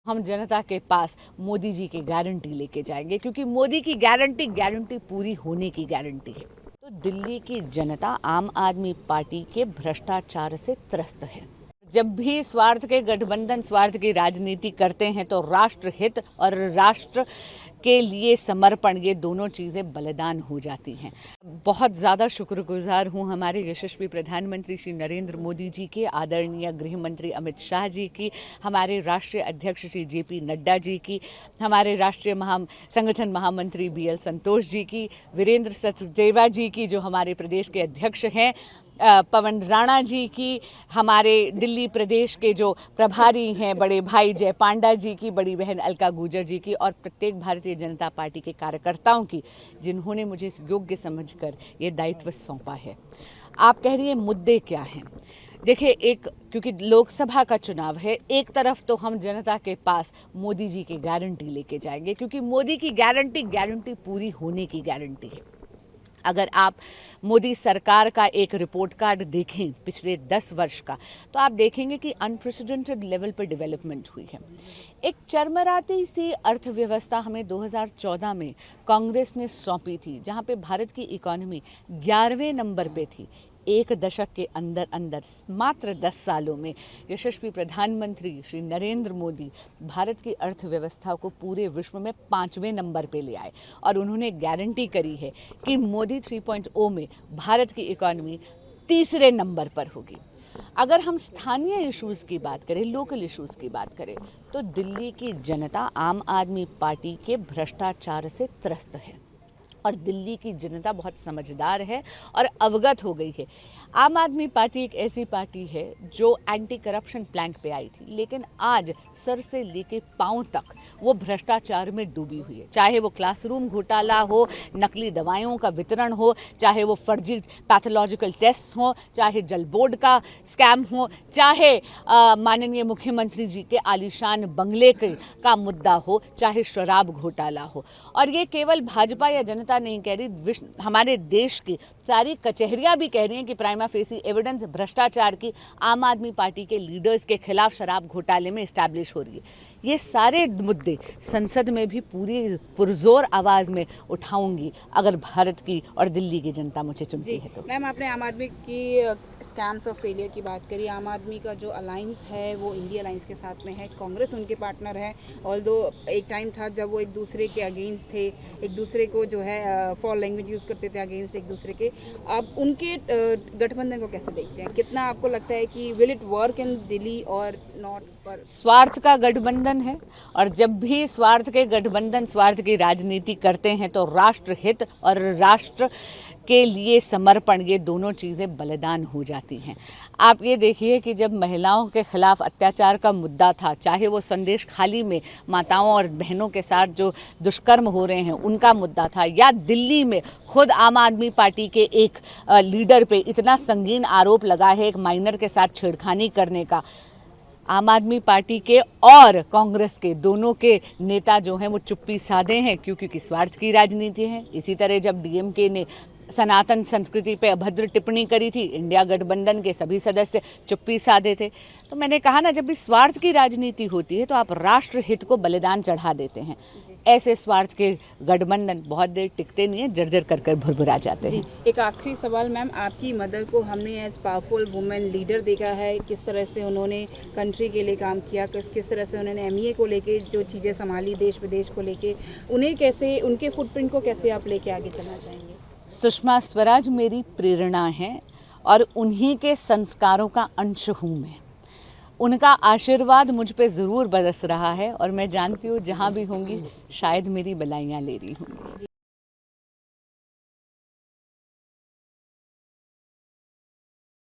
हम जनता के पास मोदी जी की गारंटी लेके जाएंगे, क्योंकि मोदी की गारंटी पूरी होने की गारंटी है। तो दिल्ली की जनता आम आदमी पार्टी के भ्रष्टाचार से त्रस्त है। जब भी स्वार्थ के गठबंधन स्वार्थ की राजनीति करते हैं तो राष्ट्र हित और राष्ट्र के लिए समर्पण, ये दोनों चीज़ें बलिदान हो जाती हैं। बहुत ज़्यादा शुक्रगुजार हूँ हमारे यशस्वी प्रधानमंत्री श्री नरेंद्र मोदी जी की, आदरणीय गृह मंत्री अमित शाह जी की, हमारे राष्ट्रीय अध्यक्ष श्री जेपी नड्डा जी की, हमारे राष्ट्रीय संगठन महामंत्री BL संतोष जी की, वीरेंद्र सचदेवा जी की जो हमारे प्रदेश के अध्यक्ष हैं, पवन राणा जी की, हमारे दिल्ली प्रदेश के जो प्रभारी हैं बड़े भाई जय पांडा जी की, बड़ी बहन अलका गुर्जर जी की, और प्रत्येक भारतीय जनता पार्टी के कार्यकर्ताओं की, जिन्होंने मुझे योग्य समझकर ये दायित्व सौंपा है। आप कह रही हैं मुद्दे क्या हैं? देखिए, क्योंकि लोकसभा का चुनाव है, एक तरफ तो हम जनता के पास मोदी जी की गारंटी लेके जाएंगे, क्योंकि मोदी की गारंटी पूरी होने की गारंटी है। अगर आप मोदी सरकार का एक रिपोर्ट कार्ड देखें पिछले 10 वर्ष का, तो आप देखेंगे कि अनप्रेसिडेंटेड लेवल पर डेवलपमेंट हुई है। एक चरमराती सी अर्थव्यवस्था हमें 2014 में कांग्रेस ने सौंपी थी, जहां पे भारत की इकोनॉमी 11वें नंबर पे थी। एक दशक के अंदर मात्र 10 सालों में यशस्वी प्रधानमंत्री श्री नरेंद्र मोदी भारत की अर्थव्यवस्था को पूरे विश्व में 5वें नंबर पे ले आए, और उन्होंने गारंटी करी है कि मोदी 3.0 में भारत की इकोनॉमी तीसरे नंबर पर होगी। अगर हम स्थानीय इश्यूज़ की बात करें, लोकल इश्यूज़ की बात करें, तो दिल्ली की जनता आम आदमी पार्टी के भ्रष्टाचार से त्रस्त है, और दिल्ली की जनता बहुत समझदार है और अवगत हो गई है। आम आदमी पार्टी एक ऐसी पार्टी है जो एंटी करप्शन प्लैंक पे आई थी, लेकिन आज सर से लेके पांव तक वो भ्रष्टाचार में डूबी हुई है। चाहे वो क्लासरूम घोटाला हो, नकली दवाइयों का वितरण हो, चाहे वो फर्जी पैथोलॉजिकल टेस्ट हो, चाहे जल बोर्ड का स्कैम हो, चाहे माननीय मुख्यमंत्री जी के आलीशान बंगले का मुद्दा हो, चाहे शराब घोटाला हो। और ये केवल भाजपा या जनता नहीं कह रही, हमारे देश की सारी कचहरियां भी कह रही हैं कि प्राइमा फेसी एविडेंस भ्रष्टाचार की आम आदमी पार्टी के लीडर्स के खिलाफ शराब घोटाले में एस्टैब्लिश हो रही है। ये सारे मुद्दे संसद में भी पूरी पुरजोर आवाज में उठाऊंगी अगर भारत की और दिल्ली की जनता मुझे चुनती है तो। मैम, आपने आम आदमी की स्कैम्स और फेलियर की बात करी। आम आदमी का जो अलायंस है वो इंडिया अलायंस के साथ में है, कांग्रेस उनके पार्टनर है। ऑल्दो एक टाइम था जब वो एक दूसरे के अगेंस्ट थे, एक दूसरे को जो है फॉल लैंग्वेज यूज़ करते थे अगेंस्ट एक दूसरे के। अब उनके गठबंधन को कैसे देखते हैं? कितना आपको लगता है कि will it work in Delhi और नॉट? पर स्वार्थ का गठबंधन है, और जब भी स्वार्थ के गठबंधन स्वार्थ की राजनीति करते हैं तो राष्ट्र हित और राष्ट्र के लिए समर्पण, ये दोनों चीज़ें बलिदान हो जाती हैं। आप ये देखिए कि जब महिलाओं के खिलाफ अत्याचार का मुद्दा था, चाहे वो संदेश खाली में माताओं और बहनों के साथ जो दुष्कर्म हो रहे हैं उनका मुद्दा था, या दिल्ली में खुद आम आदमी पार्टी के एक लीडर पे इतना संगीन आरोप लगा है एक माइनर के साथ छेड़खानी करने का। आम आदमी पार्टी के और कांग्रेस के दोनों के नेता जो हैं वो चुप्पी साधे हैं, क्योंकि स्वार्थ की राजनीति है। इसी तरह जब DMK ने सनातन संस्कृति पे अभद्र टिप्पणी करी थी, इंडिया गठबंधन के सभी सदस्य चुप्पी साधे थे। तो मैंने कहा ना, जब भी स्वार्थ की राजनीति होती है तो आप राष्ट्र हित को बलिदान चढ़ा देते हैं। ऐसे स्वार्थ के गठबंधन बहुत देर टिकते नहीं है, जर्जर कर भुरभुरा जाते हैं। एक आखिरी सवाल मैम, आपकी मदर को हमने एज पावरफुल वुमेन लीडर देखा है, किस तरह से उन्होंने कंट्री के लिए काम किया, किस तरह से उन्होंने MEA को लेके जो चीज़ें संभाली देश विदेश को लेके, उन्हें कैसे, उनके फुटप्रिंट को कैसे आप लेके आगे चलना चाहेंगे? सुषमा स्वराज मेरी प्रेरणा है और उन्हीं के संस्कारों का अंश हूँ मैं। उनका आशीर्वाद मुझ पे ज़रूर बरस रहा है, और मैं जानती हूँ जहाँ भी होंगी शायद मेरी बलाइयाँ ले रही होंगी।